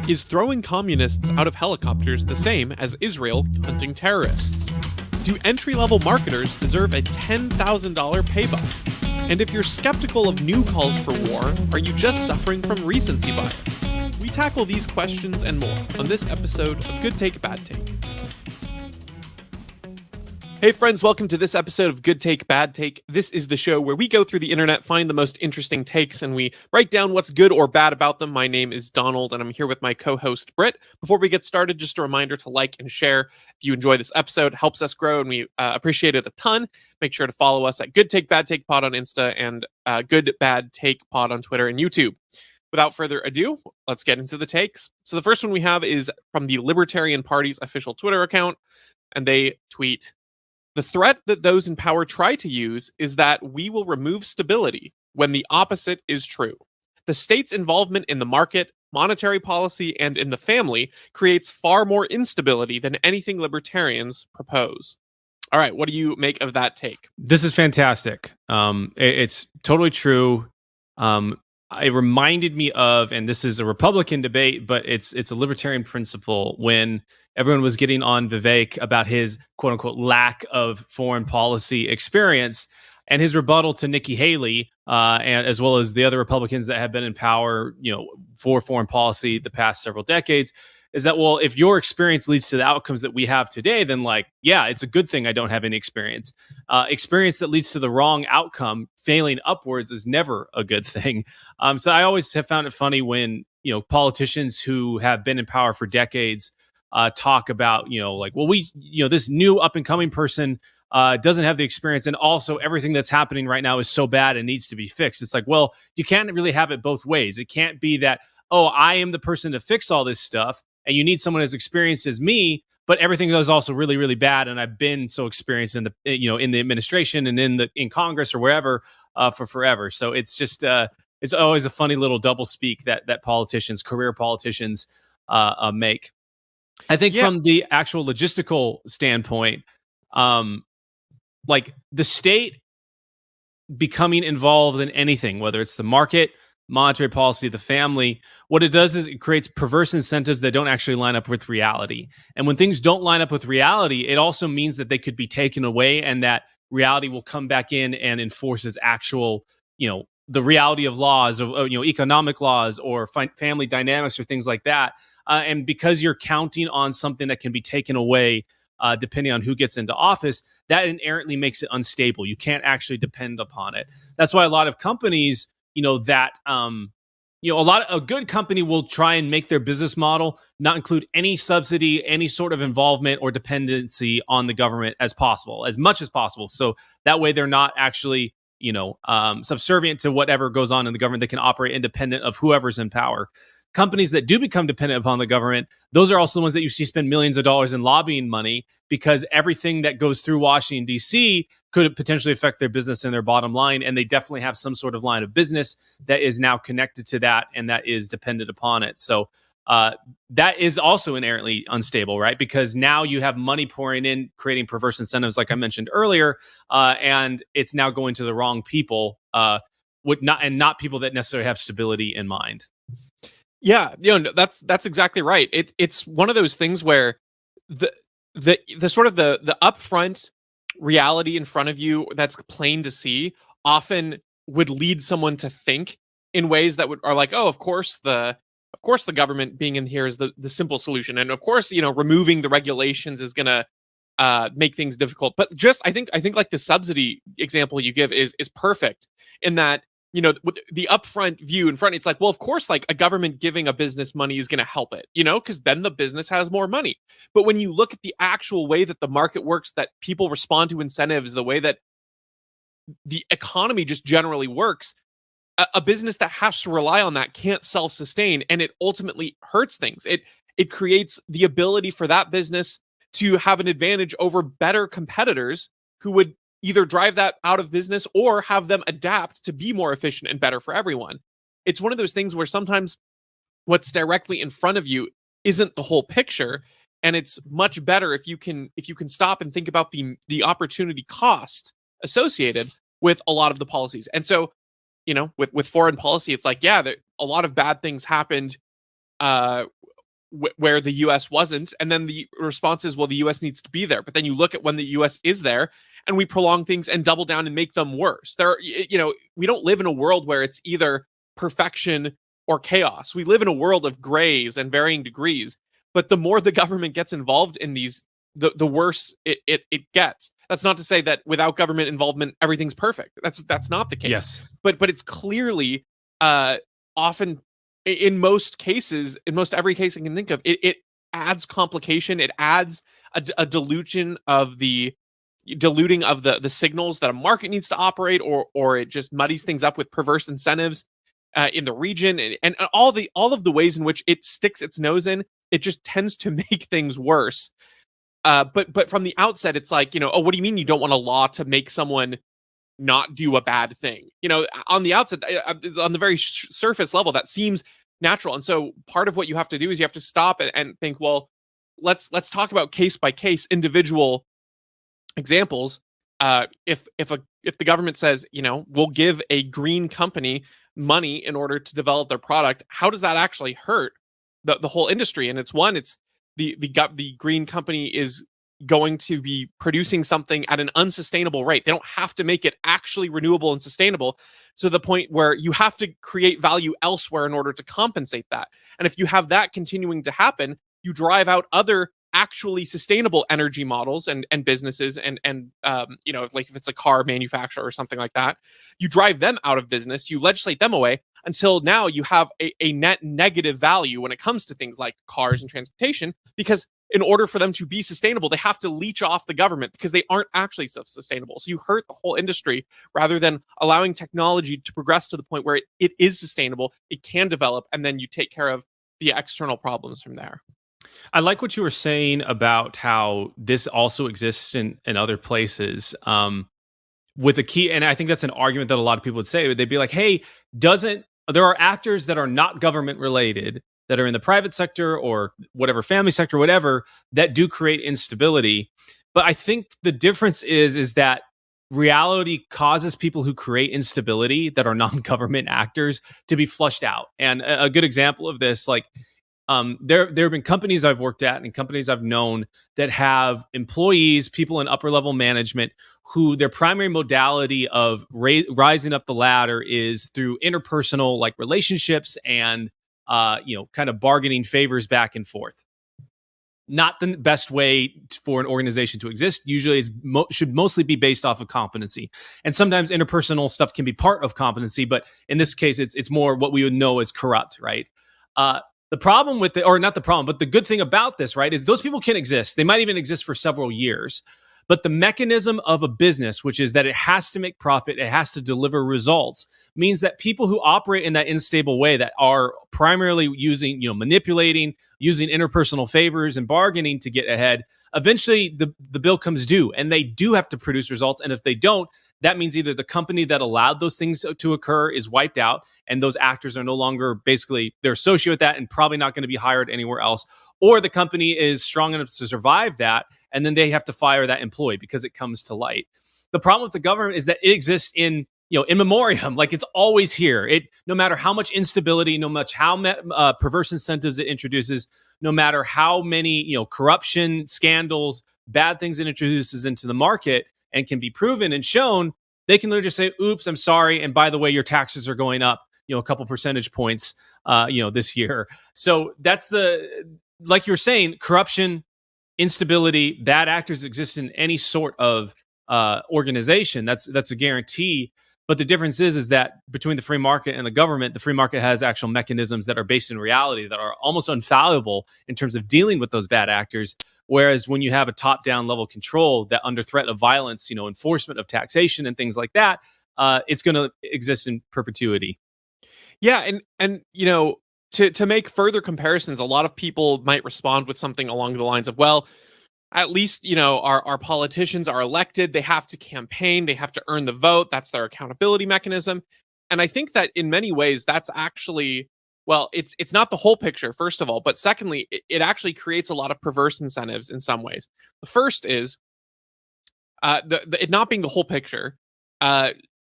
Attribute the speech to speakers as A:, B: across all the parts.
A: Is throwing communists out of helicopters the same as Israel hunting terrorists? Do entry-level marketers deserve a $10,000 pay bump? And if you're skeptical of new calls for war, are you just suffering from recency bias? We tackle these questions and more on this episode of Good Take, Bad Take. Hey friends, welcome to this episode of Good Take, Bad Take. This is the show where we go through the internet, find the most interesting takes, and we write down what's good or bad about them. My name is Donald, and I'm here with my co-host, Britt. Before we get started, just a reminder to like and share if you enjoy this episode. It helps us grow, and we appreciate it a ton. Make sure to follow us at Good Take, Bad Take Pod on Insta and Good Bad Take Pod on Twitter and YouTube. Without further ado, let's get into the takes. So the first one we have is from the Libertarian Party's official Twitter account, and they tweet, "The threat that those in power try to use is that we will remove stability when the opposite is true. The state's involvement in the market, monetary policy, and in the family creates far more instability than anything libertarians propose." All right, what do you make of that take?
B: This is fantastic. It's totally true. It reminded me of, and this is a Republican debate, but it's a libertarian principle when everyone was getting on Vivek about his quote unquote lack of foreign policy experience, and his rebuttal to Nikki Haley, and as well as the other Republicans that have been in power, for foreign policy the past several decades, is that, well, if your experience leads to the outcomes that we have today, then it's a good thing I don't have any experience. Experience that leads to the wrong outcome, failing upwards, is never a good thing. So I always have found it funny when, politicians who have been in power for decades talk about, this new up and coming person doesn't have the experience, and also everything that's happening right now is so bad and needs to be fixed. It's like, well, you can't really have it both ways. It can't be that, oh, I am the person to fix all this stuff, and you need someone as experienced as me, but everything goes also really, really bad, and I've been so experienced in the in the administration and in Congress or wherever for forever. So it's just it's always a funny little double speak that career politicians make. I think from the actual logistical standpoint, the state becoming involved in anything, whether it's the market, monetary policy, the family, what it does is it creates perverse incentives that don't actually line up with reality. And when things don't line up with reality, it also means that they could be taken away, and that reality will come back in and enforces actual, the reality of laws, of economic laws or family dynamics or things like that. And because you're counting on something that can be taken away, depending on who gets into office, that inherently makes it unstable. You can't actually depend upon it. That's why a lot of companies, a good company will try and make their business model not include any subsidy, any sort of involvement or dependency on the government as possible, as much as possible. So that way they're not actually, subservient to whatever goes on in the government. They can operate independent of whoever's in power. Companies that do become dependent upon the government, those are also the ones that you see spend millions of dollars in lobbying money, because everything that goes through Washington, D.C. could potentially affect their business and their bottom line. And they definitely have some sort of line of business that is now connected to that and that is dependent upon it. So that is also inherently unstable, right? Because now you have money pouring in, creating perverse incentives, like I mentioned earlier, and it's now going to the wrong people, not people that necessarily have stability in mind.
A: Yeah, that's exactly right. It's one of those things where the sort of the upfront reality in front of you that's plain to see often would lead someone to think in ways that are like, oh, of course the government being in here is the simple solution, and of course removing the regulations is gonna make things difficult. But just I think like the subsidy example you give is perfect in that. The upfront view in front, it's like, well, of course, like a government giving a business money is going to help it, because then the business has more money. But when you look at the actual way that the market works, that people respond to incentives, the way that the economy just generally works, a business that has to rely on that can't self-sustain, and it ultimately hurts things. It creates the ability for that business to have an advantage over better competitors who would either drive that out of business or have them adapt to be more efficient and better for everyone. It's one of those things where sometimes what's directly in front of you isn't the whole picture, and it's much better if you can stop and think about the opportunity cost associated with a lot of the policies. And so, with foreign policy, it's like, a lot of bad things happened where the US wasn't. And then the response is, well, the US needs to be there. But then you look at when the US is there and we prolong things and double down and make them worse. We don't live in a world where it's either perfection or chaos. We live in a world of grays and varying degrees. But the more the government gets involved in these, the worse it gets. That's not to say that without government involvement, everything's perfect. That's not the case.
B: Yes.
A: But it's clearly often, in most cases, in most every case I can think of, it adds complication. It adds a diluting of the signals that a market needs to operate, or it just muddies things up with perverse incentives in the region, and all of the ways in which it sticks its nose in. It just tends to make things worse. But from the outset, it's like, oh, what do you mean you don't want a law to make someone not do a bad thing? On the outset, on the very surface level, that seems natural. And so part of what you have to do is you have to stop and think, well, let's talk about case by case individual examples. If the government says, we'll give a green company money in order to develop their product, how does that actually hurt the whole industry? And it's the green company is going to be producing something at an unsustainable rate. They don't have to make it actually renewable and sustainable to the point where you have to create value elsewhere in order to compensate that. And if you have that continuing to happen, you drive out other actually sustainable energy models and businesses and like if it's a car manufacturer or something like that, you drive them out of business, you legislate them away until now you have a net negative value when it comes to things like cars and transportation, because in order for them to be sustainable, they have to leech off the government because they aren't actually sustainable. So you hurt the whole industry rather than allowing technology to progress to the point where it is sustainable, it can develop, and then you take care of the external problems from there.
B: I like what you were saying about how this also exists in other places. With a key, and I think that's an argument that a lot of people would say. They'd be like, "Hey, there are actors that are not government related that are in the private sector or whatever family sector, whatever, that do create instability." But I think the difference is that reality causes people who create instability that are non-government actors to be flushed out. And a good example of this, like, there have been companies I've worked at and companies I've known that have employees, people in upper level management, who their primary modality of rising up the ladder is through interpersonal like relationships and kind of bargaining favors back and forth. Not the best way for an organization to exist. Usually should mostly be based off of competency. And sometimes interpersonal stuff can be part of competency, but in this case, it's more what we would know as corrupt, right? The problem with or not the problem, but the good thing about this, right, is those people can exist. They might even exist for several years. But the mechanism of a business, which is that it has to make profit, it has to deliver results, means that people who operate in that unstable way, that are primarily using, manipulating, using interpersonal favors and bargaining to get ahead, eventually the bill comes due and they do have to produce results. And if they don't, that means either the company that allowed those things to occur is wiped out and those actors are no longer, basically, they're associated with that and probably not going to be hired anywhere else. Or the company is strong enough to survive that, and then they have to fire that employee because it comes to light. The problem with the government is that it exists in memoriam, like it's always here. No matter how much instability, no matter how perverse incentives it introduces, no matter how many corruption scandals, bad things it introduces into the market, and can be proven and shown, they can literally just say, "Oops, I'm sorry, and by the way, your taxes are going up, a couple percentage points, this year." So that's like you were saying, corruption, instability, bad actors exist in any sort of organization. That's a guarantee. But the difference is that between the free market and the government, the free market has actual mechanisms that are based in reality that are almost infallible in terms of dealing with those bad actors. Whereas when you have a top-down level control that under threat of violence, enforcement of taxation and things like that, it's going to exist in perpetuity.
A: Yeah, and to make further comparisons, a lot of people might respond with something along the lines of, well, at least, our politicians are elected. They have to campaign. They have to earn the vote. That's their accountability mechanism. And I think that in many ways, that's actually, well, it's not the whole picture, first of all. But secondly, it actually creates a lot of perverse incentives in some ways. The first is it not being the whole picture.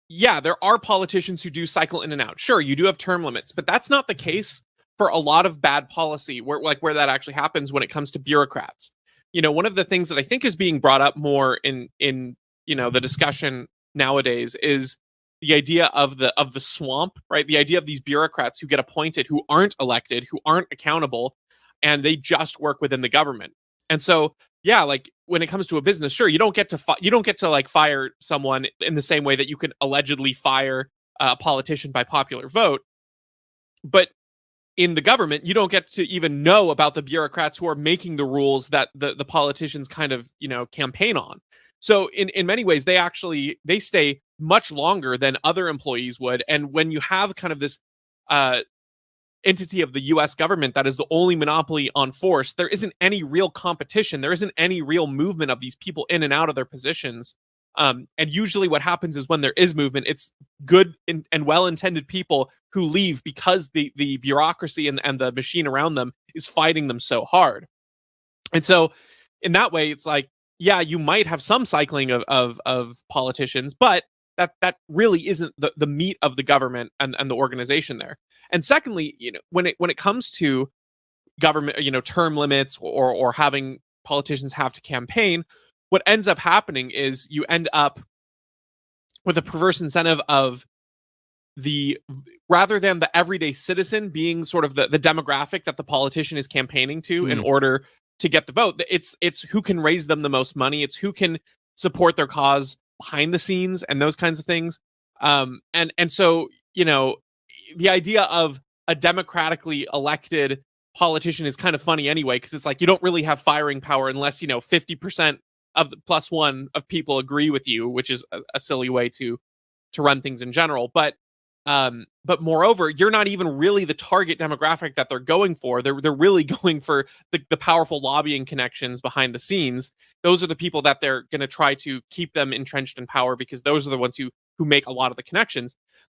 A: Yeah, there are politicians who do cycle in and out. Sure, you do have term limits, but that's not the case for a lot of bad policy where that actually happens when it comes to bureaucrats. One of the things that I think is being brought up more in the discussion nowadays is the idea of the swamp, right? The idea of these bureaucrats who get appointed, who aren't elected, who aren't accountable, and they just work within the government. And so, yeah, like when it comes to a business, sure, you don't get to like fire someone in the same way that you could allegedly fire a politician by popular vote, but in the government, you don't get to even know about the bureaucrats who are making the rules that the politicians kind of, campaign on. So in many ways, they stay much longer than other employees would. And when you have kind of this entity of the US government that is the only monopoly on force, there isn't any real competition. There isn't any real movement of these people in and out of their positions. And usually what happens is when there is movement, it's good and well-intended people who leave because the bureaucracy and the machine around them is fighting them so hard. And so in that way, it's like, yeah, you might have some cycling of politicians, but that really isn't the meat of the government and the organization there. And secondly, when it comes to government, term limits or having politicians have to campaign, what ends up happening is you end up with a perverse incentive of rather than the everyday citizen being sort of the demographic that the politician is campaigning to in order to get the vote. It's who can raise them the most money. It's who can support their cause behind the scenes and those kinds of things. And so, the idea of a democratically elected politician is kind of funny anyway, because it's like you don't really have firing power unless 50% of the plus one of people agree with you, which is a silly way to run things in general. But moreover, you're not even really the target demographic that they're going for. They're really going for the powerful lobbying connections behind the scenes. Those are the people that they're going to try to keep them entrenched in power, because those are the ones who make a lot of the connections.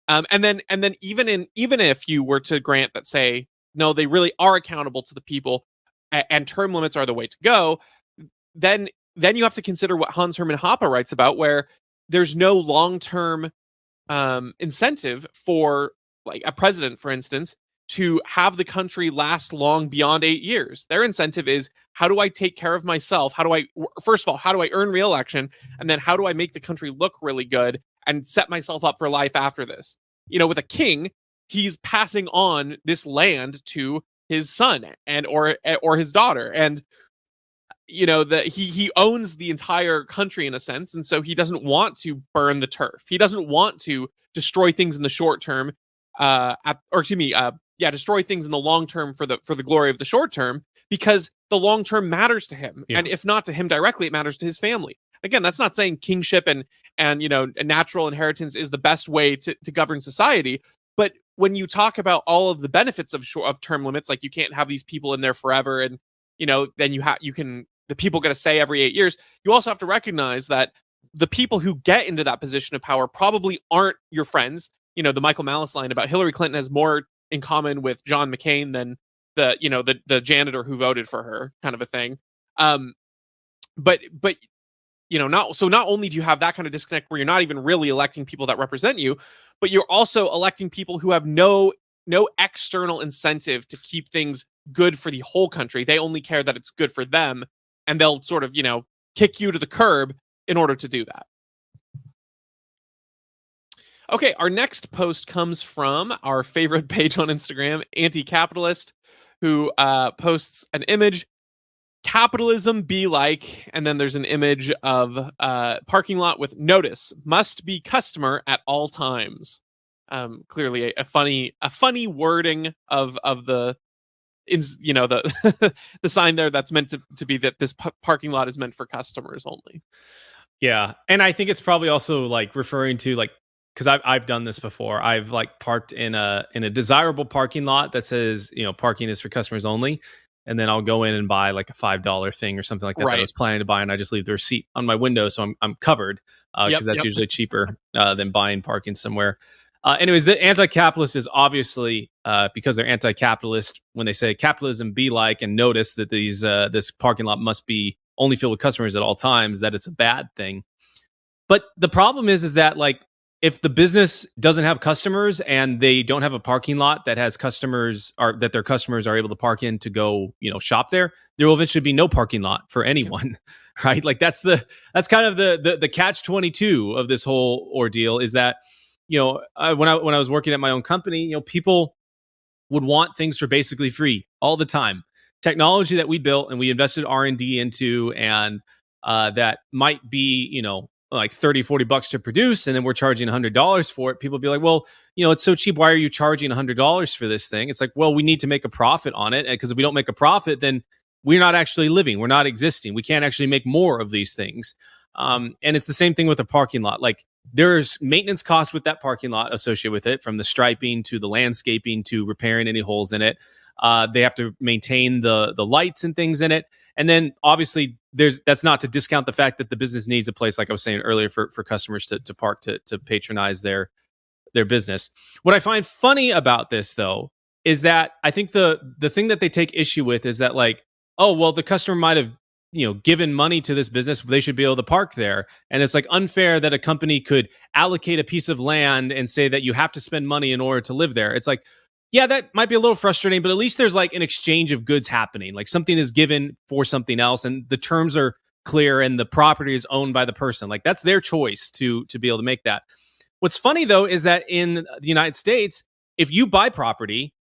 A: And then even if you were to grant that, say, no, they really are accountable to the people, and term limits are the way to go, then you have to consider what Hans Hermann Hoppe writes about, where there's no long-term incentive for, like, a president, for instance, to have the country last long beyond 8 years. Their incentive is, how do I take care of myself? First of all, how do I earn re-election? And then how do I make the country look really good and set myself up for life after this? With a king, he's passing on this land to his son or his daughter. And he owns the entire country in a sense, and so he doesn't want to burn the turf. He doesn't want to destroy things in the short term, destroy things in the long term for the glory of the short term, because the long term matters to him, and if not to him directly, it matters to his family. Again, that's not saying kingship and a natural inheritance is the best way to govern society, but when you talk about all of the benefits of term limits, like you can't have these people in there forever, and then the people get a say every 8 years. You also have to recognize that the people who get into that position of power probably aren't your friends. The Michael Malice line about Hillary Clinton has more in common with John McCain than the janitor who voted for her, kind of a thing. But not only do you have that kind of disconnect where you're not even really electing people that represent you, but you're also electing people who have no external incentive to keep things good for the whole country. They only care that it's good for them, and they'll sort of, kick you to the curb in order to do that. Okay, our next post comes from our favorite page on Instagram, Anti-Capitalist, who posts an image, "Capitalism be like," and then there's an image of parking lot with notice, "Must be customer at all times." Clearly a funny wording of the the the sign there that's meant to be that this parking lot is meant for customers only.
B: Yeah, and I think it's probably also like referring to, like, because I've done this before. I've like parked in a desirable parking lot that says, parking is for customers only, and then I'll go in and buy like a $5 thing or something like that that I was planning to buy, and I just leave the receipt on my window, so I'm covered, because that's usually cheaper than buying parking somewhere. Anyways, the anti-capitalist is obviously, because they're anti-capitalist, when they say capitalism be like, and notice that this parking lot must be only filled with customers at all times, that it's a bad thing. But the problem is that, like, if the business doesn't have customers and they don't have a parking lot that has customers, or that their customers are able to park in to go, shop there will eventually be no parking lot for anyone. Right? Like that's kind of the catch 22 of this whole ordeal, is that, when I was working at my own company, people would want things for basically free all the time. Technology that we built and we invested R&D into, and that might be, like 30-40 bucks to produce, and then we're charging $100 for it. People be like, well, it's so cheap, why are you charging $100 for this thing? It's like, well, we need to make a profit on it, because if we don't make a profit, then we're not actually living, we're not existing, we can't actually make more of these things. And it's the same thing with a parking lot. Like, there's maintenance costs with that parking lot associated with it, from the striping to the landscaping to repairing any holes in it. They have to maintain the lights and things in it. And then obviously that's not to discount the fact that the business needs a place, like I was saying earlier, for customers to park, to patronize their business. What I find funny about this, though, is that I think the thing that they take issue with is that, like, oh, well, the customer might have, given money to this business, they should be able to park there. And it's like unfair that a company could allocate a piece of land and say that you have to spend money in order to live there. It's like, yeah, that might be a little frustrating, but at least there's like an exchange of goods happening. Like, something is given for something else, and the terms are clear, and the property is owned by the person. Like, that's their choice to be able to make that. What's funny, though, is that in the United States, if you buy property,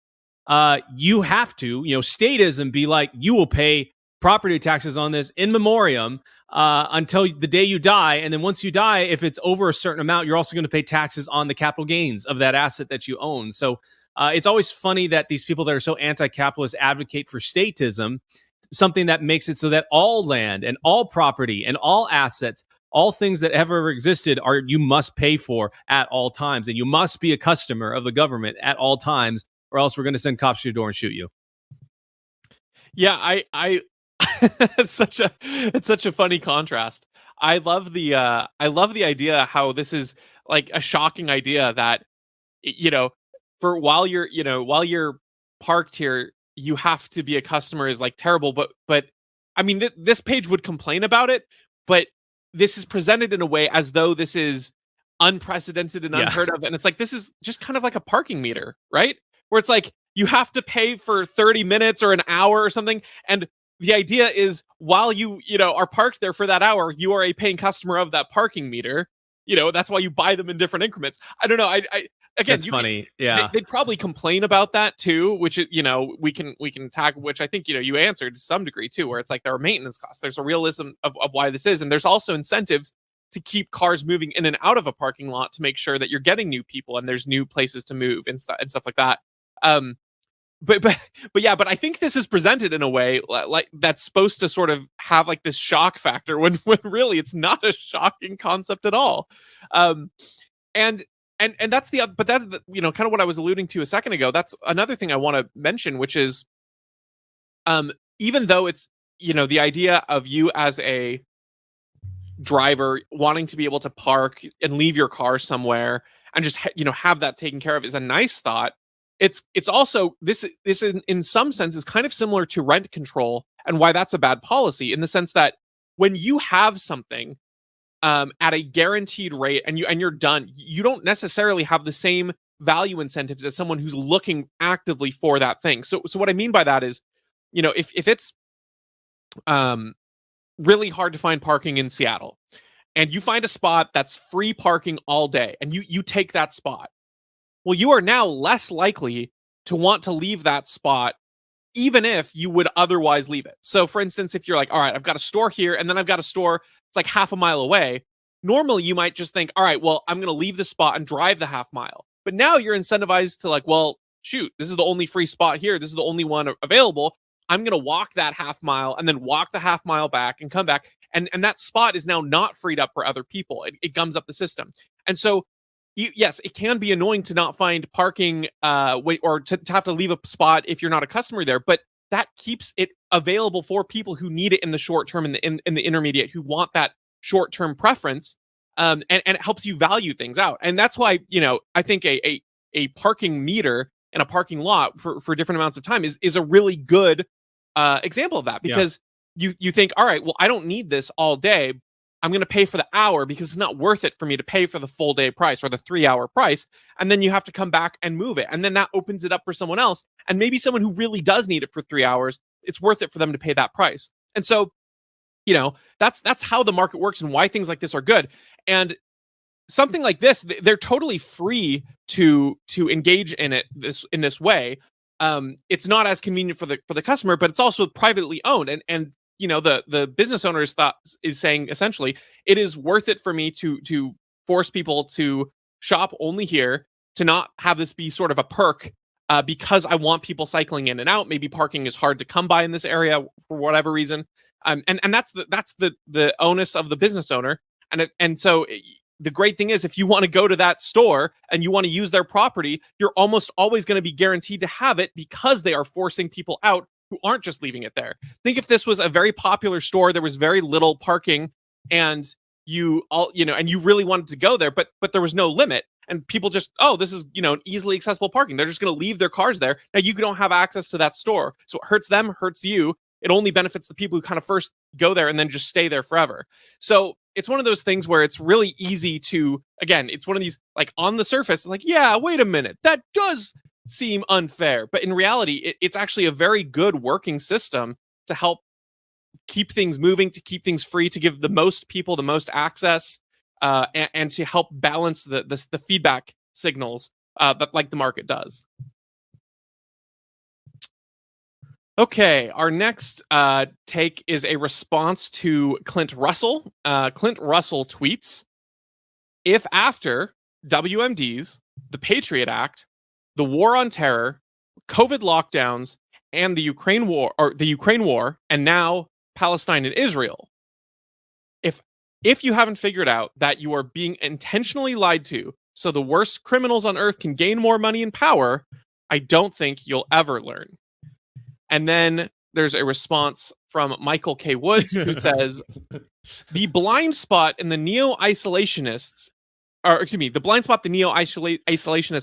B: you have to, statism, be like, you will pay property taxes on this in memoriam until the day you die. And then once you die, if it's over a certain amount, you're also going to pay taxes on the capital gains of that asset that you own. So it's always funny that these people that are so anti-capitalist advocate for statism, something that makes it so that all land and all property and all assets, all things that ever existed, you must pay for at all times. And you must be a customer of the government at all times, or else we're going to send cops to your door and shoot you.
A: Yeah, I it's such a funny contrast. I love the idea how this is like a shocking idea that, for while you're parked here, you have to be a customer, is like terrible. But I mean, this page would complain about it, but this is presented in a way as though this is unprecedented and unheard of. And it's like, this is just kind of like a parking meter, right? Where it's like, you have to pay for 30 minutes or an hour or something. And the idea is, while you are parked there for that hour, you are a paying customer of that parking meter. That's why you buy them in different increments. I don't know. I again,
B: that's funny. Yeah,
A: they'd probably complain about that too, which is, we can tackle, which I think, you answered to some degree too, where it's like there are maintenance costs. There's a realism of why this is, and there's also incentives to keep cars moving in and out of a parking lot to make sure that you're getting new people and there's new places to move and stuff like that. But I think this is presented in a way like that's supposed to sort of have like this shock factor when really it's not a shocking concept at all. And that's but that's kind of what I was alluding to a second ago. That's another thing I want to mention, which is, even though it's, the idea of you as a driver wanting to be able to park and leave your car somewhere and just have that taken care of is a nice thought. It's also this in some sense is kind of similar to rent control, and why that's a bad policy, in the sense that when you have something at a guaranteed rate and you're done, you don't necessarily have the same value incentives as someone who's looking actively for that thing. So what I mean by that is, if it's really hard to find parking in Seattle, and you find a spot that's free parking all day, and you take that spot, well, you are now less likely to want to leave that spot, even if you would otherwise leave it. So, for instance, if you're like, all right, I've got a store here, and then I've got a store it's like half a mile away, normally you might just think, all right, well, I'm going to leave the spot and drive the half mile. But now you're incentivized to, like, well, shoot, this is the only free spot here. This is the only one available. I'm going to walk that half mile and then walk the half mile back and come back. And that spot is now not freed up for other people. It gums up the system. And so, yes, it can be annoying to not find parking or to have to leave a spot if you're not a customer there, but that keeps it available for people who need it in the short term and in the intermediate, who want that short term preference, and it helps you value things out. And that's why, I think a parking meter in a parking lot for different amounts of time is a really good example of that, because you think, all right, well, I don't need this all day. I'm going to pay for the hour because it's not worth it for me to pay for the full day price or the 3 hour price. And then you have to come back and move it. And then that opens it up for someone else. And maybe someone who really does need it for 3 hours, it's worth it for them to pay that price. And so, that's how the market works and why things like this are good. And something like this, they're totally free to engage in this way. It's not as convenient for the customer, but it's also privately owned. And the business owner is saying essentially, it is worth it for me to force people to shop only here, to not have this be sort of a perk, because I want people cycling in and out. Maybe parking is hard to come by in this area for whatever reason. And that's the onus of the business owner. And so the great thing is, if you want to go to that store and you want to use their property, you're almost always going to be guaranteed to have it because they are forcing people out who aren't just leaving it there. Think if this was a very popular store, there was very little parking, and you really wanted to go there, but there was no limit, and people just, oh, this is an easily accessible parking. They're just going to leave their cars there. Now you don't have access to that store, so it hurts them, hurts you. It only benefits the people who kind of first go there and then just stay there forever. So it's one of those things where it's really easy to, again, it's one of these, like, on the surface, like, yeah, wait a minute, that does seem unfair. But in reality, it's actually a very good working system to help keep things moving, to keep things free, to give the most people the most access, and to help balance the feedback signals that, like, the market does. Okay, our next take is a response to Clint Russell. Clint Russell tweets, if after WMDs, the Patriot Act, the war on terror, COVID lockdowns, and the Ukraine war, and now Palestine and Israel, if you haven't figured out that you are being intentionally lied to so the worst criminals on earth can gain more money and power, I don't think you'll ever learn. And then there's a response from Michael K. Woods, who says, the blind spot the neo-isolationists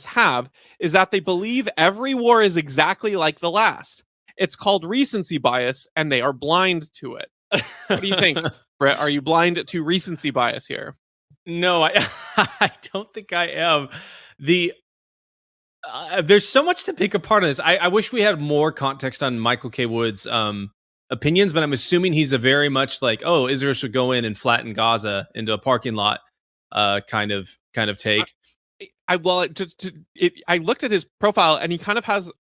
A: have is that they believe every war is exactly like the last. It's called recency bias, and they are blind to it. What do you think, Brett? Are you blind to recency bias here?
B: No, I don't think I am. There's so much to pick apart on this. I wish we had more context on Michael K. Wood's opinions, but I'm assuming he's a very much like, oh, Israel should go in and flatten Gaza into a parking lot kind of take.
A: I looked at his profile, and he kind of has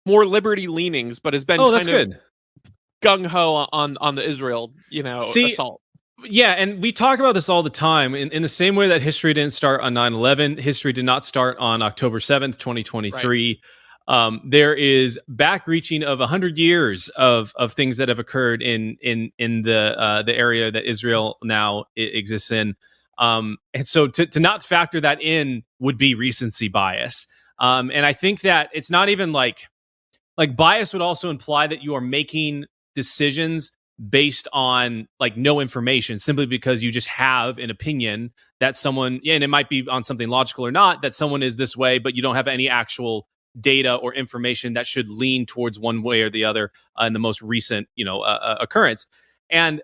A: more liberty leanings, but has been good, gung ho on the Israel assault.
B: Yeah, and we talk about this all the time. In the same way that history didn't start on 9/11, history did not start on October 7th, 2023. Right. There is back-reaching of 100 years of things that have occurred in the area that Israel now exists in. And so to not factor that in would be recency bias. And I think that it's not even like bias would also imply that you are making decisions based on like no information, simply because you just have an opinion that someone, and it might be on something logical or not, that someone is this way, but you don't have any actual data or information that should lean towards one way or the other in the most recent, occurrence. And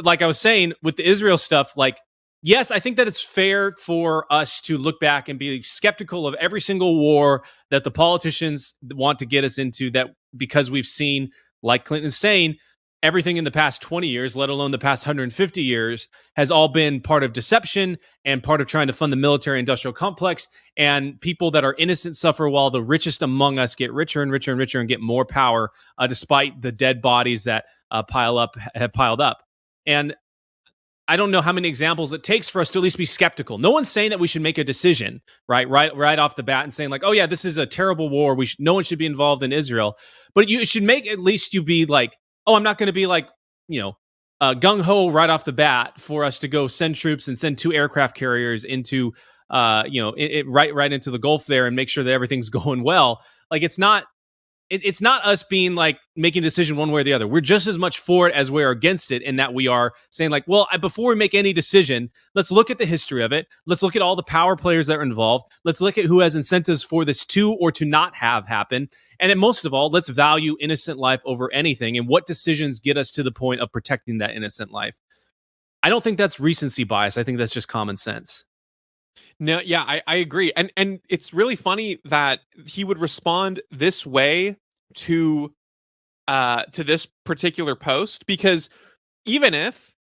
B: like I was saying with the Israel stuff, like, yes, I think that it's fair for us to look back and be skeptical of every single war that the politicians want to get us into, that because we've seen, like Clinton is saying, everything in the past 20 years, let alone the past 150 years, has all been part of deception and part of trying to fund the military industrial complex. And people that are innocent suffer while the richest among us get richer and richer and richer and get more power, despite the dead bodies that have piled up. And I don't know how many examples it takes for us to at least be skeptical. No one's saying that we should make a decision right off the bat and saying like, oh yeah, this is a terrible war. No one should be involved in Israel. But you should make at least you be like, oh, I'm not going to be like, gung-ho right off the bat for us to go send troops and send 2 aircraft carriers into, right into the Gulf there and make sure that everything's going well. Like, it's not us being like making a decision one way or the other. We're just as much for it as we're against it, in that we are saying like, well, before we make any decision, let's look at the history of it. Let's look at all the power players that are involved. Let's look at who has incentives for this to or to not have happen. And then most of all, let's value innocent life over anything, and what decisions get us to the point of protecting that innocent life. I don't think that's recency bias. I think that's just common sense.
A: No, yeah, I agree. And it's really funny that he would respond this way to this particular post, because even if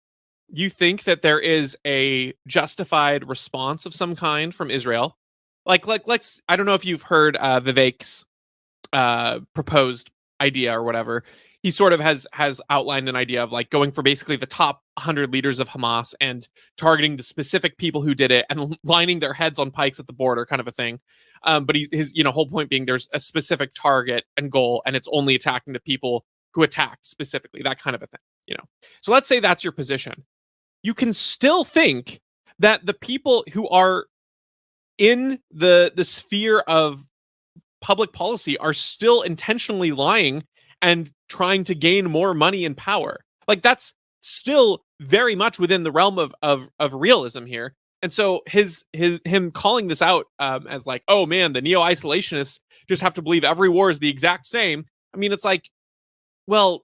A: you think that there is a justified response of some kind from Israel, like let's, I don't know if you've heard Vivek's proposed idea or whatever. He sort of has outlined an idea of like going for basically the top 100 leaders of Hamas and targeting the specific people who did it and lining their heads on pikes at the border, kind of a thing. But his whole point being there's a specific target and goal, and it's only attacking the people who attacked specifically, that kind of a thing. So let's say that's your position. You can still think that the people who are in the sphere of public policy are still intentionally lying and trying to gain more money and power. Like, that's still very much within the realm of realism here. And so him calling this out as like, oh man, the neo-isolationists just have to believe every war is the exact same. I mean, it's like, well,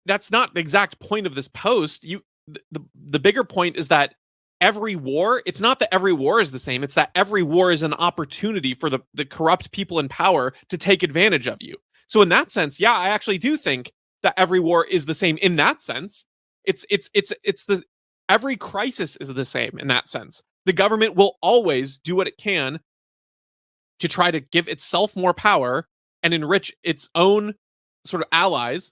A: that's not the exact point of this post. The bigger point is that every war, it's not that every war is the same, it's that every war is an opportunity for the corrupt people in power to take advantage of you. So in that sense, yeah, I actually do think that every war is the same in that sense. It's the every crisis is the same in that sense. The government will always do what it can to try to give itself more power and enrich its own sort of allies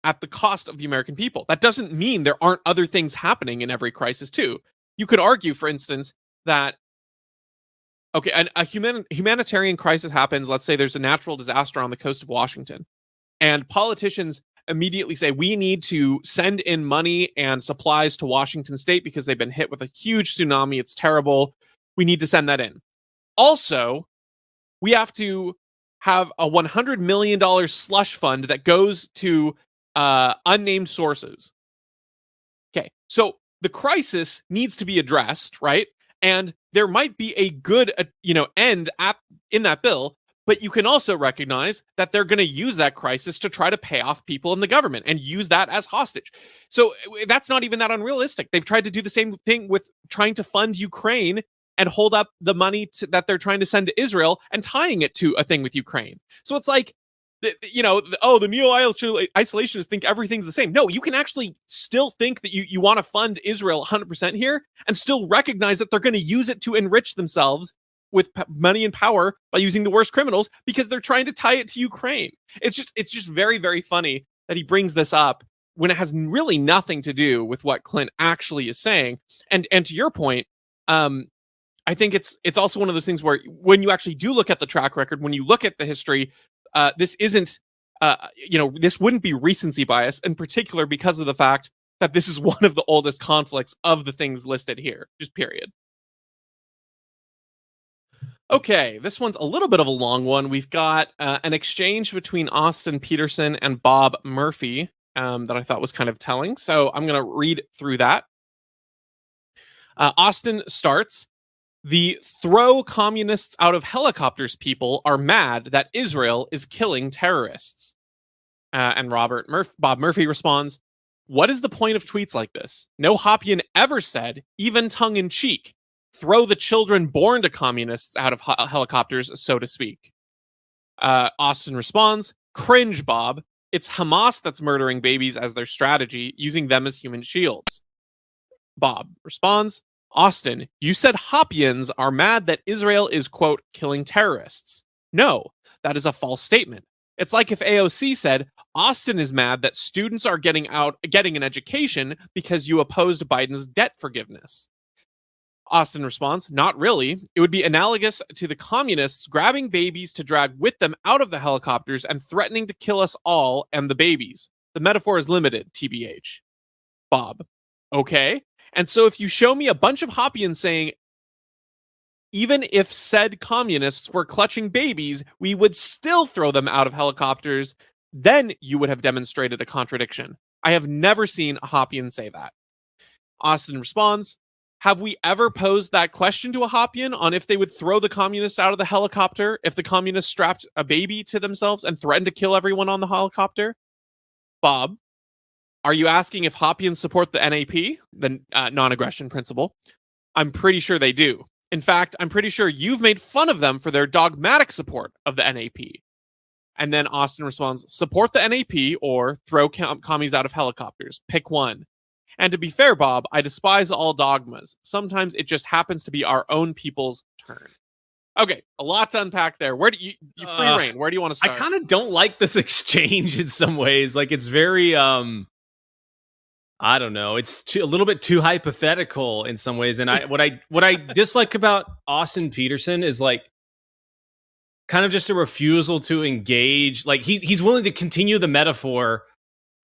A: at the cost of the American people. That doesn't mean there aren't other things happening in every crisis too. You could argue, for instance, that okay, a humanitarian crisis happens. Let's say there's a natural disaster on the coast of Washington, and politicians immediately say we need to send in money and supplies to Washington State because they've been hit with a huge tsunami. It's terrible. We need to send that in. Also, we have to have a $100 million slush fund that goes to unnamed sources. Okay, so the crisis needs to be addressed, right? And there might be a good, end in that bill, but you can also recognize that they're going to use that crisis to try to pay off people in the government and use that as hostage. So that's not even that unrealistic. They've tried to do the same thing with trying to fund Ukraine and hold up the money that they're trying to send to Israel and tying it to a thing with Ukraine. So it's like, the neo-isolationists think everything's the same. No, you can actually still think that you want to fund Israel 100% here and still recognize that they're going to use it to enrich themselves with money and power by using the worst criminals because they're trying to tie it to Ukraine. It's just very, very funny that he brings this up when it has really nothing to do with what Clint actually is saying. And to your point, I think it's also one of those things where when you actually do look at the track record, when you look at the history, this isn't, this wouldn't be recency bias, in particular because of the fact that this is one of the oldest conflicts of the things listed here, just period. Okay, this one's a little bit of a long one. We've got an exchange between Austin Peterson and Bob Murphy that I thought was kind of telling. So I'm going to read through that. Austin starts, "The throw communists out of helicopters people are mad that Israel is killing terrorists." And Bob Murphy responds, "What is the point of tweets like this? No Hoppian ever said, even tongue in cheek, throw the children born to communists out of helicopters, so to speak." Austin responds, "Cringe, Bob. It's Hamas that's murdering babies as their strategy, using them as human shields." Bob responds, "Austin, you said Hoppians are mad that Israel is, quote, killing terrorists. No, that is a false statement. It's like if AOC said, Austin is mad that students are getting an education because you opposed Biden's debt forgiveness." Austin responds, "Not really. It would be analogous to the communists grabbing babies to drag with them out of the helicopters and threatening to kill us all and the babies. The metaphor is limited, TBH. Bob, okay. And so if you show me a bunch of Hoppians saying, even if said communists were clutching babies, we would still throw them out of helicopters, then you would have demonstrated a contradiction. I have never seen a Hoppian say that." Austin responds, "Have we ever posed that question to a Hoppian on if they would throw the communists out of the helicopter if the communists strapped a baby to themselves and threatened to kill everyone on the helicopter?" Bob, Are you asking if Hoppians support the NAP, the non-aggression principle? I'm pretty sure they do. In fact, I'm pretty sure you've made fun of them for their dogmatic support of the NAP. And then Austin responds, support the NAP or throw commies out of helicopters. Pick one. And to be fair, Bob, I despise all dogmas. Sometimes it just happens to be our own people's turn. Okay, a lot to unpack there. Where do you free reign? Where do you want to
B: I
A: start?
B: kind of don't like this exchange in some ways. Like it's very I don't know. It's a little bit too hypothetical in some ways. And what I dislike about Austin Peterson is like kind of just a refusal to engage. Like he's willing to continue the metaphor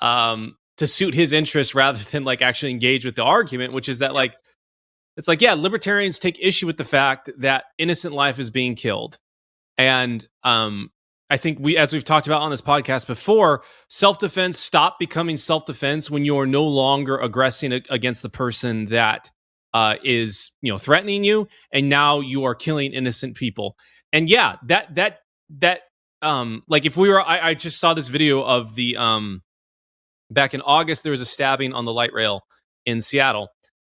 B: to suit his interests rather than like actually engage with the argument, which is that like it's like, yeah, libertarians take issue with the fact that innocent life is being killed. And I think as we've talked about on this podcast before, self-defense stop becoming self-defense when you are no longer aggressing against the person that is, threatening you, and now you are killing innocent people. And yeah, that like if we were, I just saw this video of the back in August, there was a stabbing on the light rail in Seattle,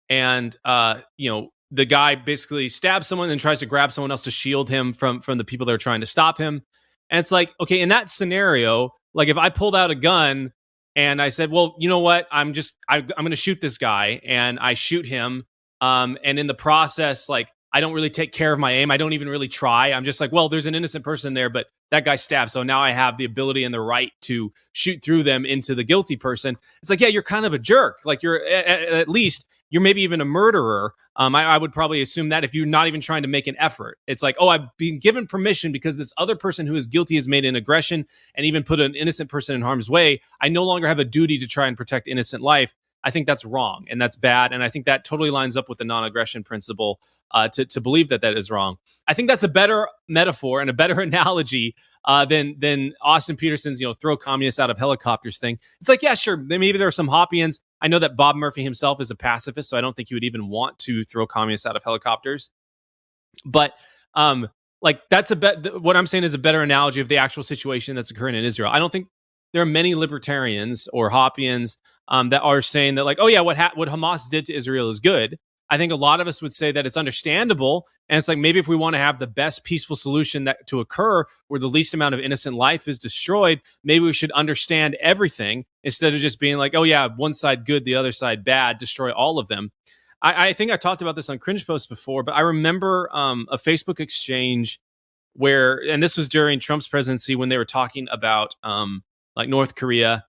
B: and the guy basically stabs someone and tries to grab someone else to shield him from the people that are trying to stop him. And it's like, okay, in that scenario, like if I pulled out a gun and I said, well, you know what, I'm going to shoot this guy, and I shoot him, and in the process, like I don't really take care of my aim. I don't even really try. I'm just like, well, there's an innocent person there, but that guy stabbed. So now I have the ability and the right to shoot through them into the guilty person. It's like, yeah, you're kind of a jerk. Like you're at least you're maybe even a murderer. I would probably assume that if you're not even trying to make an effort. It's like, oh, I've been given permission because this other person who is guilty has made an aggression and even put an innocent person in harm's way. I no longer have a duty to try and protect innocent life. I think that's wrong and that's bad. And I think that totally lines up with the non-aggression principle to believe that is wrong. I think that's a better metaphor and a better analogy than Austin Peterson's, throw communists out of helicopters thing. It's like, yeah, sure, maybe there are some Hoppians. I know that Bob Murphy himself is a pacifist, so I don't think he would even want to throw communists out of helicopters. But like that's what I'm saying is a better analogy of the actual situation that's occurring in Israel. I don't think there are many libertarians or Hoppians that are saying that like, oh yeah, what Hamas did to Israel is good. I think a lot of us would say that it's understandable. And it's like, maybe if we want to have the best peaceful solution that to occur where the least amount of innocent life is destroyed, maybe we should understand everything instead of just being like, oh yeah, one side good, the other side bad, destroy all of them. I think I talked about this on Cringe Post before, but I remember a Facebook exchange where, and this was during Trump's presidency when they were talking about like North Korea,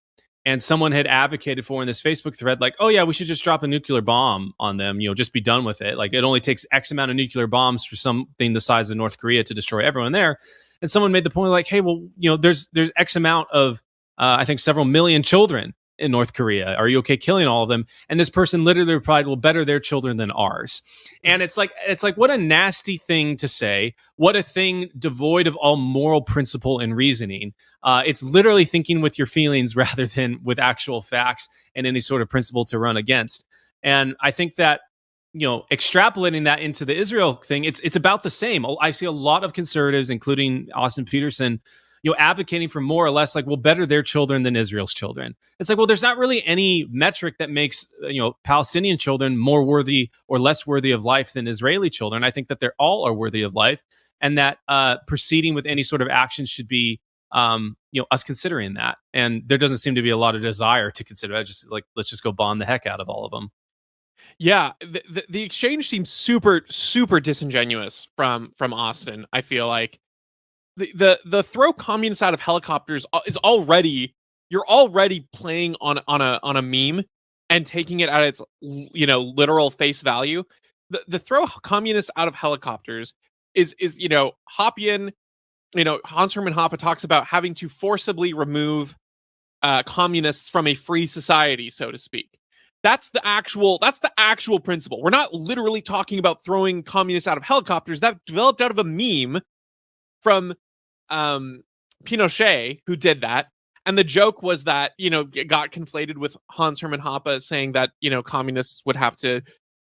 B: and someone had advocated for in this Facebook thread, like, oh yeah, we should just drop a nuclear bomb on them, just be done with it. Like it only takes X amount of nuclear bombs for something the size of North Korea to destroy everyone there. And someone made the point like, hey, well, there's X amount of, I think several million children in North Korea. Are you okay killing all of them? And this person literally replied, well, better their children than ours. And it's like, what a nasty thing to say. What a thing devoid of all moral principle and reasoning. It's literally thinking with your feelings rather than with actual facts and any sort of principle to run against. And I think that, extrapolating that into the Israel thing, it's about the same. I see a lot of conservatives, including Austin Peterson, advocating for more or less like, well, better their children than Israel's children. It's like, well, there's not really any metric that makes, Palestinian children more worthy or less worthy of life than Israeli children. I think that they're all are worthy of life, and that proceeding with any sort of action should be, us considering that. And there doesn't seem to be a lot of desire to consider that. Just like, let's just go bomb the heck out of all of them.
A: Yeah, the exchange seems super, super disingenuous from Austin. I feel like the throw communists out of helicopters is already, you're already playing on a meme and taking it at its literal face value. The throw communists out of helicopters is Hoppian. Hans Hermann Hoppe talks about having to forcibly remove communists from a free society, so to speak. That's the actual principle. We're not literally talking about throwing communists out of helicopters. That developed out of a meme from Pinochet, who did that. And the joke was that, it got conflated with Hans Hermann Hoppe saying that, communists would have to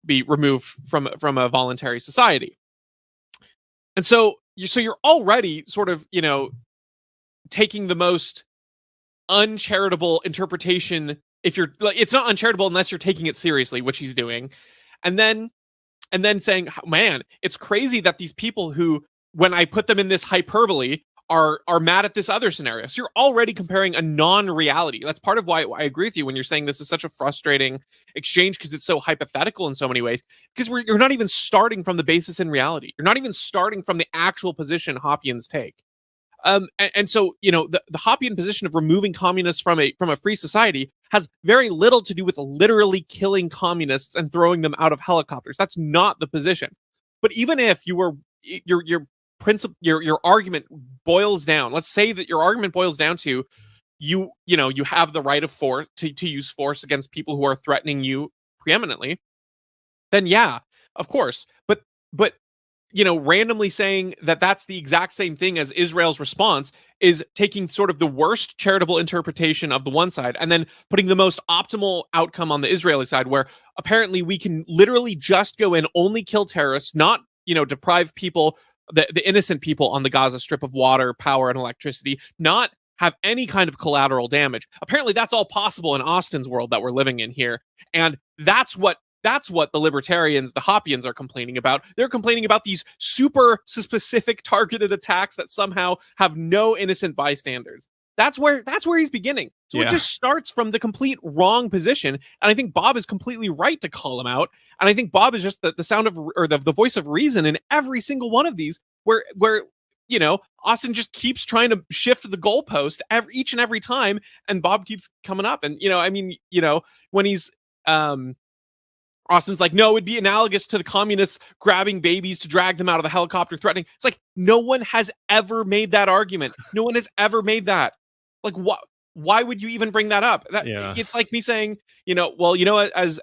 A: be removed from a voluntary society. And so you're already sort of, taking the most uncharitable interpretation if you're like, it's not uncharitable unless you're taking it seriously, which he's doing. And then saying, man, it's crazy that these people who, when I put them in this hyperbole, are mad at this other scenario. So you're already comparing a non-reality. That's part of why I agree with you when you're saying this is such a frustrating exchange, because it's so hypothetical in so many ways. Because you're not even starting from the basis in reality. You're not even starting from the actual position Hoppians take. And so, the Hoppian position of removing communists from a free society has very little to do with literally killing communists and throwing them out of helicopters. That's not the position. But even if your principle, your argument boils down, let's say that your argument boils down to you have the right of force to use force against people who are threatening you preeminently, then yeah, of course. But randomly saying that that's the exact same thing as Israel's response is taking sort of the worst charitable interpretation of the one side and then putting the most optimal outcome on the Israeli side, where apparently we can literally just go in, only kill terrorists, not, deprive people, the innocent people on the Gaza Strip of water, power, and electricity, not have any kind of collateral damage. Apparently that's all possible in Austin's world that we're living in here. And that's what the libertarians, the Hoppians, are complaining about. They're complaining about these super specific targeted attacks that somehow have no innocent bystanders. That's where he's beginning. So It just starts from the complete wrong position. And I think Bob is completely right to call him out. And I think Bob is just the sound of, or the voice of reason in every single one of these, where Austin just keeps trying to shift the goalpost each and every time, and Bob keeps coming up. And when he's Austin's like, no, it'd be analogous to the communists grabbing babies to drag them out of the helicopter, threatening. It's like, no one has ever made that argument. No one has ever made that. Like, why would you even bring that up? It's like me saying, as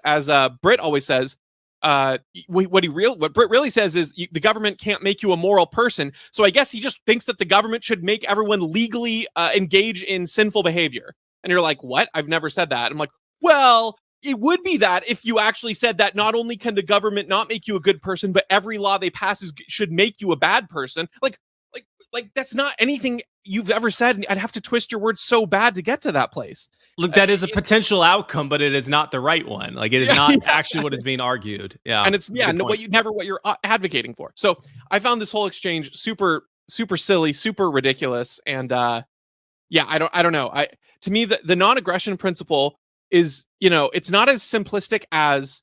A: Britt always says, what Britt really says is the government can't make you a moral person. So I guess he just thinks that the government should make everyone legally engage in sinful behavior. And you're like, what? I've never said that. I'm like, well, it would be that if you actually said that not only can the government not make you a good person, but every law they pass should make you a bad person. Like that's not anything you've ever said. I'd have to twist your words so bad to get to that place.
B: Look, that is a potential outcome, but it is not the right one. Like, it is not actually what is being argued. Yeah.
A: And it's what you're advocating for. So I found this whole exchange super, super silly, super ridiculous. And I don't know. To me, the non-aggression principle is, it's not as simplistic as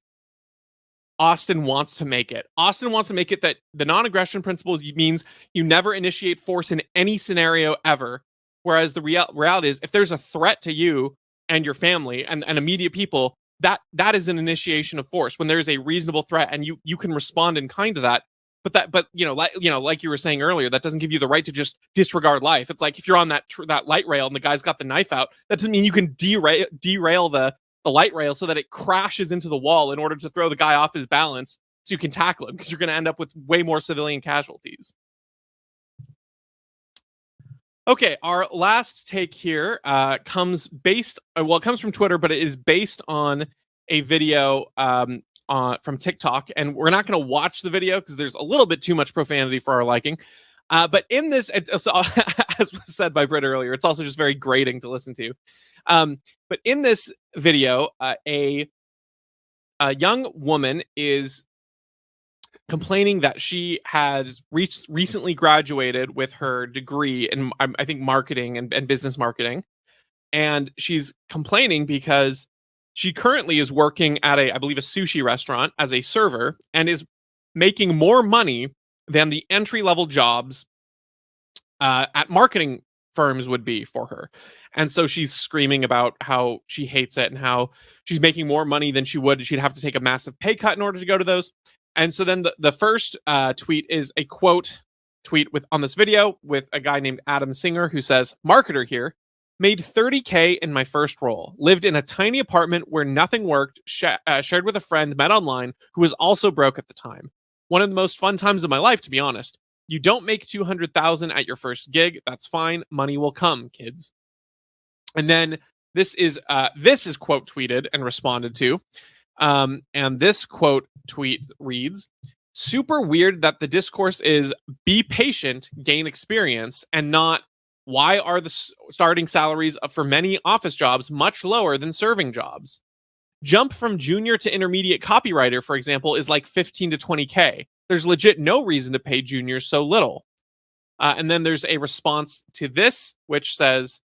A: Austin wants to make it. Austin wants to make it that the non-aggression principle means you never initiate force in any scenario ever. Whereas the reality is, if there's a threat to you and your family and immediate people, that is an initiation of force when there's a reasonable threat and you can respond in kind to that. But like you were saying earlier, that doesn't give you the right to just disregard life. It's like if you're on that light rail and the guy's got the knife out, that doesn't mean you can derail the light rail so that it crashes into the wall in order to throw the guy off his balance so you can tackle him, because you're going to end up with way more civilian casualties. Okay, our last take here comes from Twitter, but it is based on a video from TikTok, and we're not going to watch the video because there's a little bit too much profanity for our liking. But in this, it's as was said by Britt earlier, it's also just very grating to listen to. But in this video, a young woman is complaining that she has recently graduated with her degree in, I think, marketing and business marketing. And she's complaining because she currently is working at I believe, a sushi restaurant as a server and is making more money than the entry-level jobs at marketing firms would be for her. And so she's screaming about how she hates it and how she's making more money than she would. She'd have to take a massive pay cut in order to go to those. And so then the first tweet is a quote tweet on this video with a guy named Adam Singer, who says, "Marketer here, made $30K in my first role, lived in a tiny apartment where nothing worked, shared with a friend met online who was also broke at the time. One of the most fun times of my life, to be honest. You don't make $200,000 at your first gig. That's fine. Money will come, kids." And then this is quote tweeted and responded to. And this quote tweet reads, "Super weird that the discourse is be patient, gain experience, and not Why are the starting salaries for many office jobs much lower than serving jobs? Jump from junior to intermediate copywriter, for example, is like 15 to 20K. There's legit no reason to pay juniors so little. And then there's a response to this, which says,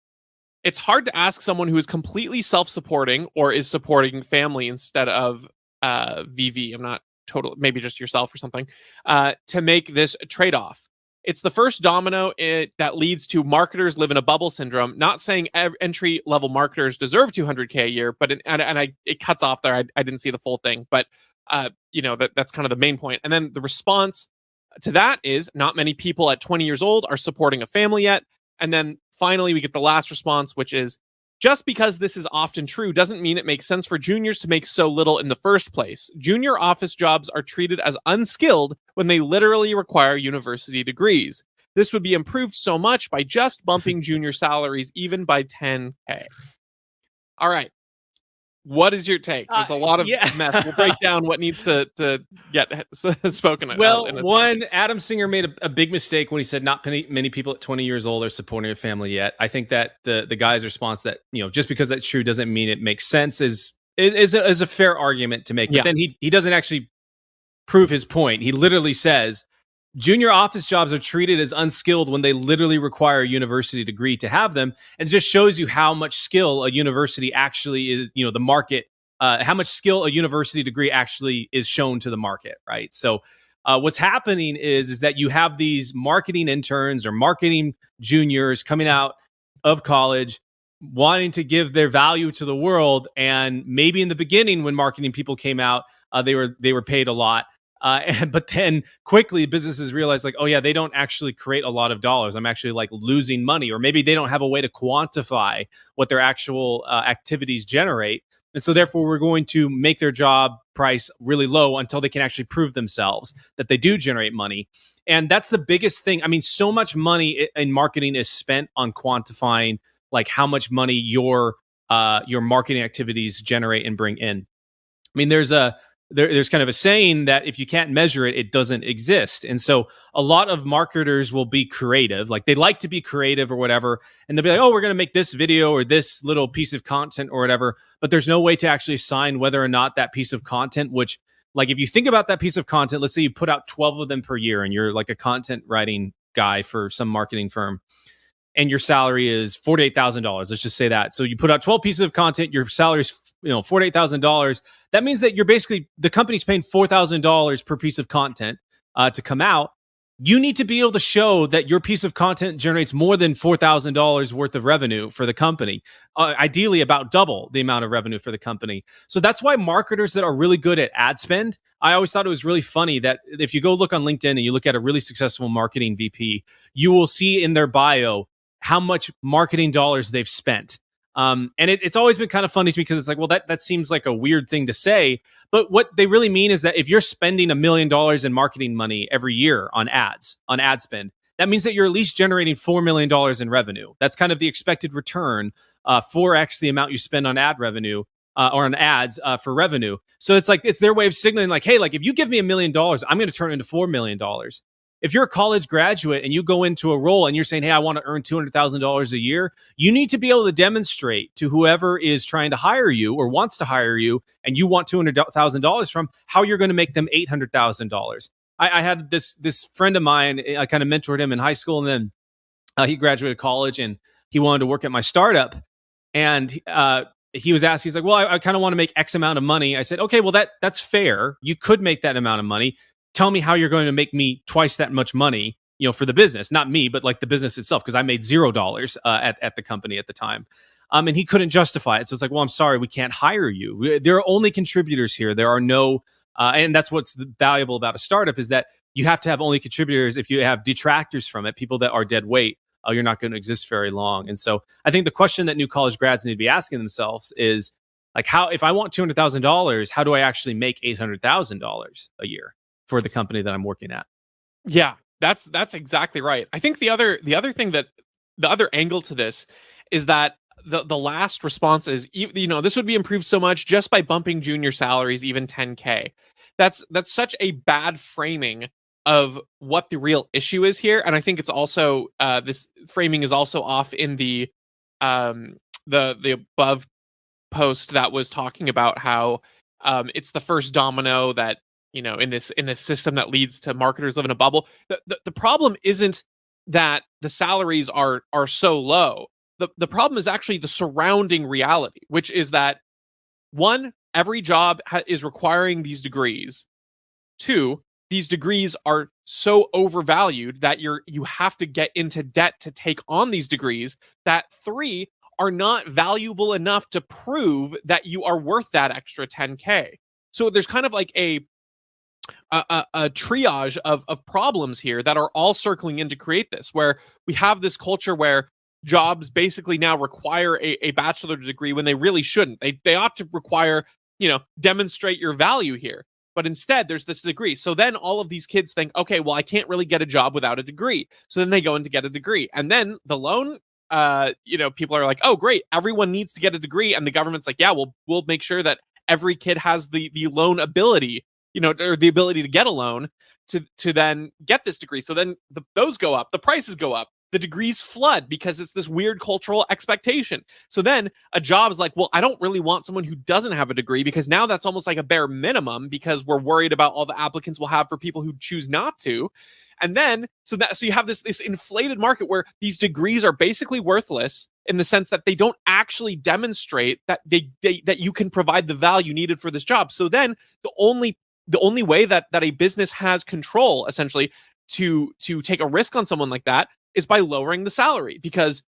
A: it's hard to ask someone who is completely self-supporting or is supporting family instead of VV. I'm not total, maybe just yourself or something, to make this trade-off. It's the first domino that leads to marketers live in a bubble syndrome. Not saying entry level marketers deserve 200K a year, but it cuts off there. I didn't see the full thing, but that's kind of the main point. And then the response to that is not many people at 20 years old are supporting a family yet. And then finally, we get the last response, which is, just because this is often true doesn't mean it makes sense for juniors to make so little in the first place. Junior office jobs are treated as unskilled when they literally require university degrees. This would be improved so much by just bumping junior salaries even by 10K. All right. What is your take? There's a lot of mess. We'll break down what needs to get spoken.
B: Well, one, Adam Singer made a big mistake when he said not many people at 20 years old are supporting a family yet. I think that the guy's response that, just because that's true doesn't mean it makes sense is a fair argument to make. But then he doesn't actually prove his point. He literally says, junior office jobs are treated as unskilled when they literally require a university degree to have them. And it just shows you how much skill a university actually is, the market, how much skill a university degree actually is shown to the market, right? So what's happening is that you have these marketing interns or marketing juniors coming out of college wanting to give their value to the world. And maybe in the beginning when marketing people came out, they were paid a lot. But then quickly businesses realize like, oh yeah, they don't actually create a lot of dollars. I'm actually like losing money, or maybe they don't have a way to quantify what their actual activities generate. And so therefore we're going to make their job price really low until they can actually prove themselves that they do generate money. And that's the biggest thing. I mean, so much money in marketing is spent on quantifying like how much money your marketing activities generate and bring in. I mean, there's kind of a saying that if you can't measure it, it doesn't exist. And so a lot of marketers will be creative. Like they like to be creative or whatever. And they'll be like, oh, we're going to make this video or this little piece of content or whatever. But there's no way to actually assign whether or not that piece of content, which like if you think about that piece of content, let's say you put out 12 of them per year and you're like a content writing guy for some marketing firm. And your salary is $48,000. Let's just say that. So you put out 12 pieces of content, your salary is $48,000. That means that you're basically, the company's paying $4,000 per piece of content to come out. You need to be able to show that your piece of content generates more than $4,000 worth of revenue for the company, ideally about double the amount of revenue for the company. So that's why marketers that are really good at ad spend, I always thought it was really funny that if you go look on LinkedIn and you look at a really successful marketing VP, you will see in their bio how much marketing dollars they've spent. And it's always been kind of funny to me because it's like, well, that seems like a weird thing to say. But what they really mean is that if you're spending $1 million in marketing money every year on ads, on ad spend, that means that you're at least generating $4 million in revenue. That's kind of the expected return, 4x the amount you spend on ad revenue or on ads for revenue. So it's like, it's their way of signaling like, hey, like if you give me $1 million, I'm going to turn it into $4 million. If you're a college graduate and you go into a role and you're saying, hey, I want to earn $200,000 a year, you need to be able to demonstrate to whoever is trying to hire you or wants to hire you and you want $200,000 from how you're going to make them $800,000. I had this friend of mine, I kind of mentored him in high school, and then he graduated college and he wanted to work at my startup. And he was asking, he's like, well, I kind of want to make X amount of money. I said, okay, well, that's fair. You could make that amount of money. Tell me how you're going to make me twice that much money, for the business, not me, but like the business itself, because I made $0 at the company at the time. And he couldn't justify it. So it's like, well, I'm sorry, we can't hire you. There are only contributors here. There are no, and that's what's valuable about a startup is that you have to have only contributors. If you have detractors from it, people that are dead weight, you're not going to exist very long. And so I think the question that new college grads need to be asking themselves is like, how, if I want $200,000, how do I actually make $800,000 a year for the company that I'm working at?
A: Yeah, that's exactly right. I think the other thing that the other angle to this is that the last response is, this would be improved so much just by bumping junior salaries even 10K. That's such a bad framing of what the real issue is here. And I think it's also this framing is also off in um the above post that was talking about how it's the first domino that, in this system that leads to marketers live in a bubble. The problem isn't that the salaries are so low. The problem is actually the surrounding reality, which is that one, every job is requiring these degrees. Two, these degrees are so overvalued that you have to get into debt to take on these degrees. That three, are not valuable enough to prove that you are worth that extra 10K. So there's kind of like a triage of problems here that are all circling in to create this, where we have this culture where jobs basically now require a bachelor's degree when they really shouldn't. They ought to require, demonstrate your value here. But instead, there's this degree. So then all of these kids think, okay, well, I can't really get a job without a degree. So then they go in to get a degree. And then the loan, people are like, oh, great, everyone needs to get a degree. And the government's like, yeah, we'll make sure that every kid has the loan ability, or the ability to get a loan to then get this degree. So then those go up, the prices go up, the degrees flood because it's this weird cultural expectation. So then a job is like, well, I don't really want someone who doesn't have a degree, because now that's almost like a bare minimum, because we're worried about all the applicants we'll have for people who choose not to. And then so you have this inflated market where these degrees are basically worthless in the sense that they don't actually demonstrate that that you can provide the value needed for this job. So then the only way that a business has control, essentially, to take a risk on someone like that is by lowering the salary. Because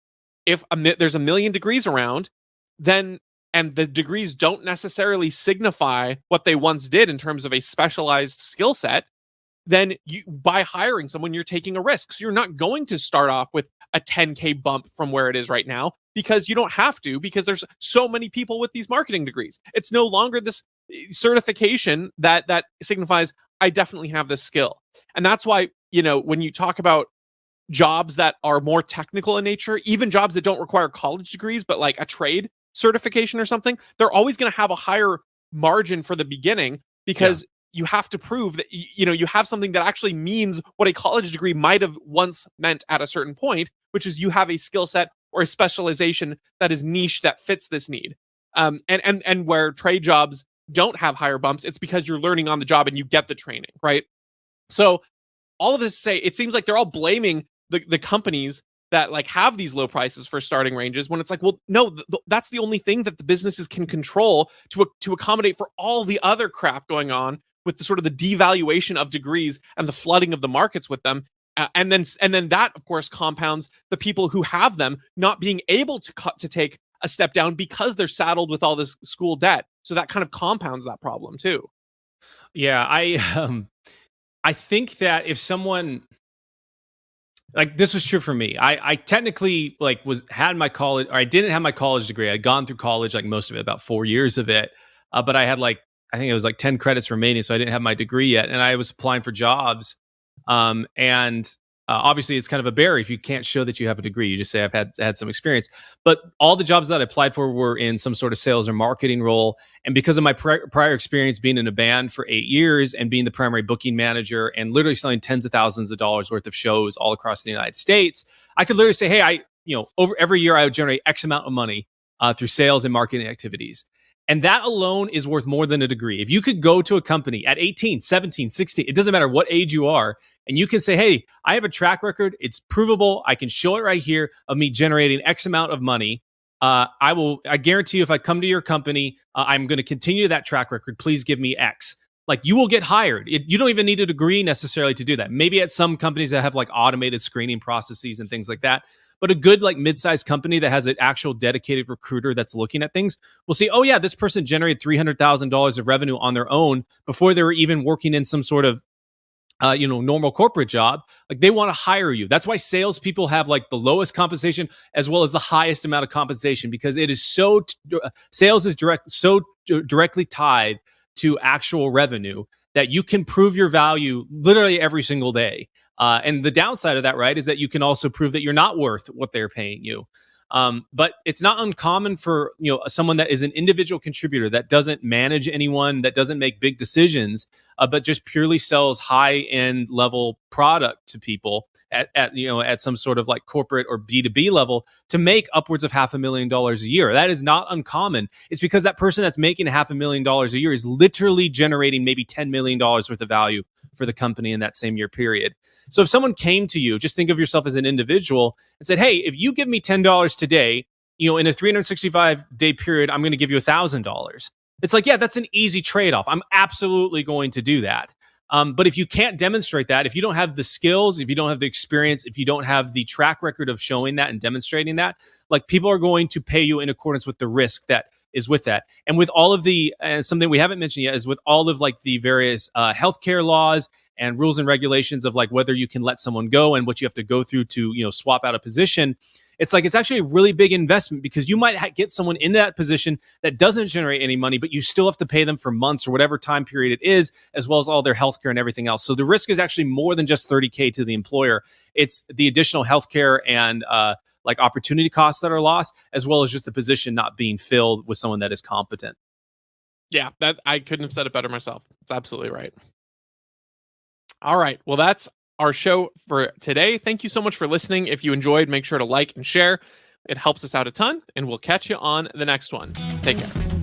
A: if there's a million degrees around, then, and the degrees don't necessarily signify what they once did in terms of a specialized skill set, then by hiring someone, you're taking a risk. So you're not going to start off with a 10K bump from where it is right now, because you don't have to, because there's so many people with these marketing degrees. It's no longer this certification that signifies I definitely have this skill. And that's why, when you talk about jobs that are more technical in nature, even jobs that don't require college degrees, but like a trade certification or something, they're always going to have a higher margin for the beginning, because you have to prove that you have something that actually means what a college degree might have once meant at a certain point, which is you have a skill set or a specialization that is niche, that fits this need. And where trade jobs don't have higher bumps, it's because you're learning on the job and you get the training, right? So all of this to say, it seems like they're all blaming the companies that like have these low prices for starting ranges, when it's like, well, no, that's the only thing that the businesses can control to accommodate for all the other crap going on with the sort of the devaluation of degrees and the flooding of the markets with them. And then that, of course, compounds the people who have them not being able to take a step down because they're saddled with all this school debt. So that kind of compounds that problem too.
B: Yeah, I think that if someone, like, this was true for me. I technically had my college, or I didn't have my college degree. I'd gone through college, like most of it, about 4 years of it. But I had I think it was 10 credits remaining, so I didn't have my degree yet. And I was applying for jobs. Obviously it's kind of a barrier if you can't show that you have a degree. You just say I've had some experience. But all the jobs that I applied for were in some sort of sales or marketing role. And because of my prior experience being in a band for 8 years and being the primary booking manager and literally selling tens of thousands of dollars worth of shows all across the United States, I could literally say, hey, over every year I would generate X amount of money through sales and marketing activities. And that alone is worth more than a degree. If you could go to a company at 18, 17, 16, it doesn't matter what age you are, and you can say, hey, I have a track record. It's provable. I can show it right here of me generating X amount of money. I guarantee you, if I come to your company, I'm going to continue that track record. Please give me X. You will get hired. You don't even need a degree necessarily to do that. Maybe at some companies that have automated screening processes and things like that. But a good mid-sized company that has an actual dedicated recruiter that's looking at things will see, oh yeah, this person generated $300,000 of revenue on their own before they were even working in some sort of normal corporate job. They want to hire you. That's why salespeople have the lowest compensation as well as the highest amount of compensation, because it is sales is directly tied to actual revenue that you can prove your value literally every single day. And the downside of that, right, is that you can also prove that you're not worth what they're paying you. But it's not uncommon for someone that is an individual contributor that doesn't manage anyone, that doesn't make big decisions, but just purely sells high end level product to people at some sort of like corporate or B2B level, to make upwards of $500,000 a year. That is not uncommon. It's because that person that's making $500,000 a year is literally generating maybe $10 million worth of value for the company in that same year period. So if someone came to you, just think of yourself as an individual and said, hey, if you give me $10 today, in a 365-day period, I'm going to give you $1,000. It's like, yeah, that's an easy trade-off. I'm absolutely going to do that. But if you can't demonstrate that, if you don't have the skills, if you don't have the experience, if you don't have the track record of showing that and demonstrating that, like, people are going to pay you in accordance with the risk that is with that. And with all of the, something we haven't mentioned yet is with all of like the various healthcare laws and rules and regulations of like whether you can let someone go and what you have to go through to, swap out a position. It's like, it's actually a really big investment, because you might get someone in that position that doesn't generate any money, but you still have to pay them for months or whatever time period it is, as well as all their healthcare and everything else. So the risk is actually more than just $30K to the employer. It's the additional healthcare and like opportunity costs that are lost, as well as just the position not being filled with someone that is competent.
A: Yeah, that I couldn't have said it better myself. It's absolutely right. All right. Well, that's our show for today. Thank you so much for listening. If you enjoyed, make sure to like and share. It helps us out a ton, and we'll catch you on the next one. Take care.